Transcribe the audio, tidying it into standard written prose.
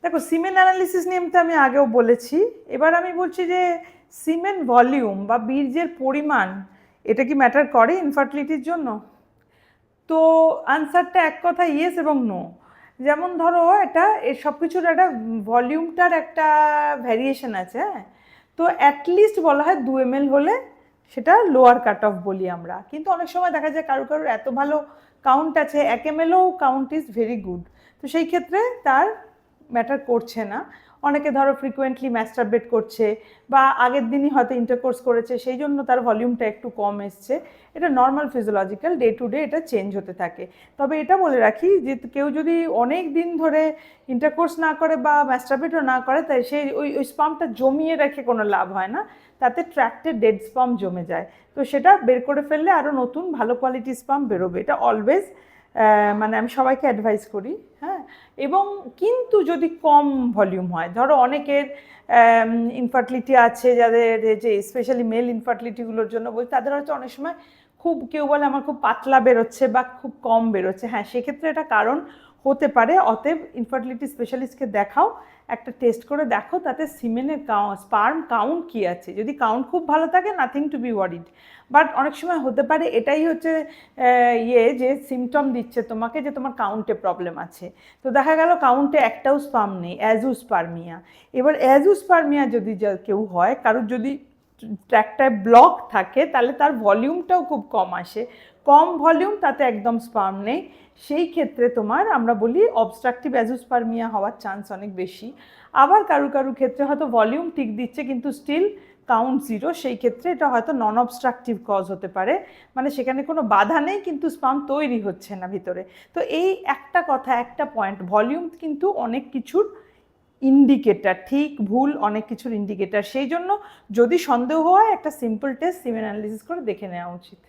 দেখো সিমেন অ্যানালিসিস নিয়ে তো আমি আগেও বলেছি, এবার আমি বলছি যে সিমেন ভলিউম বা বীর্যের পরিমাণ এটা কি ম্যাটার করে ইনফার্টিলিটির জন্য? তো আনসারটা এক কথা ইয়েস এবং নো। যেমন ধরো এটা এর সব কিছুর একটা ভলিউমটার একটা ভ্যারিয়েশন আছে, হ্যাঁ। তো অ্যাটলিস্ট বলা হয় 2 ml হলে সেটা লোয়ার কাট অফ বলি আমরা, কিন্তু অনেক সময় দেখা যায় কারো কারোর এত ভালো কাউন্ট আছে 1 mlও কাউন্ট ইজ ভেরি গুড, তো সেই ক্ষেত্রে তার ম্যাটার করছে না। অনেকে ধরো ফ্রিকোয়েন্টলি ম্যাস্টারবেট করছে বা আগের দিনই হয়তো ইন্টারকোর্স করেছে, সেই জন্য তার ভলিউমটা একটু কম এসছে। এটা normal physiological, day to day এটা চেঞ্জ হতে থাকে। তবে এটা বলে রাখি যে কেউ যদি অনেক দিন ধরে ইন্টারকোর্স না করে বা ম্যাস্টারবেটও না করে, তাই সেই ওই স্পামটা জমিয়ে রেখে কোনো লাভ হয় না, তাতে ট্র্যাক্টেড ডেড স্পাম জমে যায়। তো সেটা বের করে ফেললে আরও নতুন ভালো কোয়ালিটির স্পাম বেরোবে, এটা অলওয়েজ মানে আমি সবাইকে অ্যাডভাইস করি, হ্যাঁ। এবং কিন্তু যদি কম ভলিউম হয়, ধরো অনেকের ইনফার্টিলিটি আছে যাদের, যে স্পেশালি মেল ইনফার্টিলিটিগুলোর জন্য বলছি, তাদের হয়তো অনেক সময় খুব, কেউ বলে আমার খুব পাতলা বেরোচ্ছে বা খুব কম বেরোচ্ছে, হ্যাঁ সেক্ষেত্রে এটা কারণ হতে পারে। অতএব ইনফার্টিলিটি স্পেশালিস্টকে দেখাও, একটা টেস্ট করে দেখো তাতে সিমেনের স্পার্ম কাউন্ট কী আছে। যদি কাউন্ট খুব ভালো থাকে, nothing to B worried. But অনেক সময় হতে পারে এটাই হচ্ছে যে সিমটম দিচ্ছে তোমাকে যে তোমার কাউন্টে প্রবলেম আছে। তো দেখা গেল কাউন্টে একটাও স্পার্ম নেই, অ্যাজুস্পার্মিয়া। এবার অ্যাজুস্পার্মিয়া যদি কেউ হয়, কারোর যদি ট্র্যাকটায় ব্লক থাকে, তাহলে তার ভলিউমটাও খুব কম আসে, কম ভলিউম, তাতে একদম স্পার্ম নেই। সেই ক্ষেত্রে তোমার আমরা বলি অবস্ট্রাকটিভ অ্যাজুস্পার্মিয়া হওয়ার চান্স অনেক বেশি। আবার কারু ক্ষেত্রে হয়তো ভলিউম ঠিক দিচ্ছে কিন্তু স্টিল কাউন্ট জিরো, সেই ক্ষেত্রে এটা হয়তো নন অবস্ট্রাকটিভ কজ হতে পারে, মানে সেখানে কোনো বাধা নেই কিন্তু স্পার্ম তৈরি হচ্ছে না ভিতরে। তো এই একটা কথা, একটা পয়েন্ট, ভলিউম কিন্তু অনেক কিছুর ইন্ডিকেটার, ঠিক ভুল অনেক কিছুর ইন্ডিকেটার। সেই জন্য যদি সন্দেহ হয়, একটা সিম্পল টেস্ট সিমেন অ্যানালিসিস করে দেখে নেওয়া উচিত।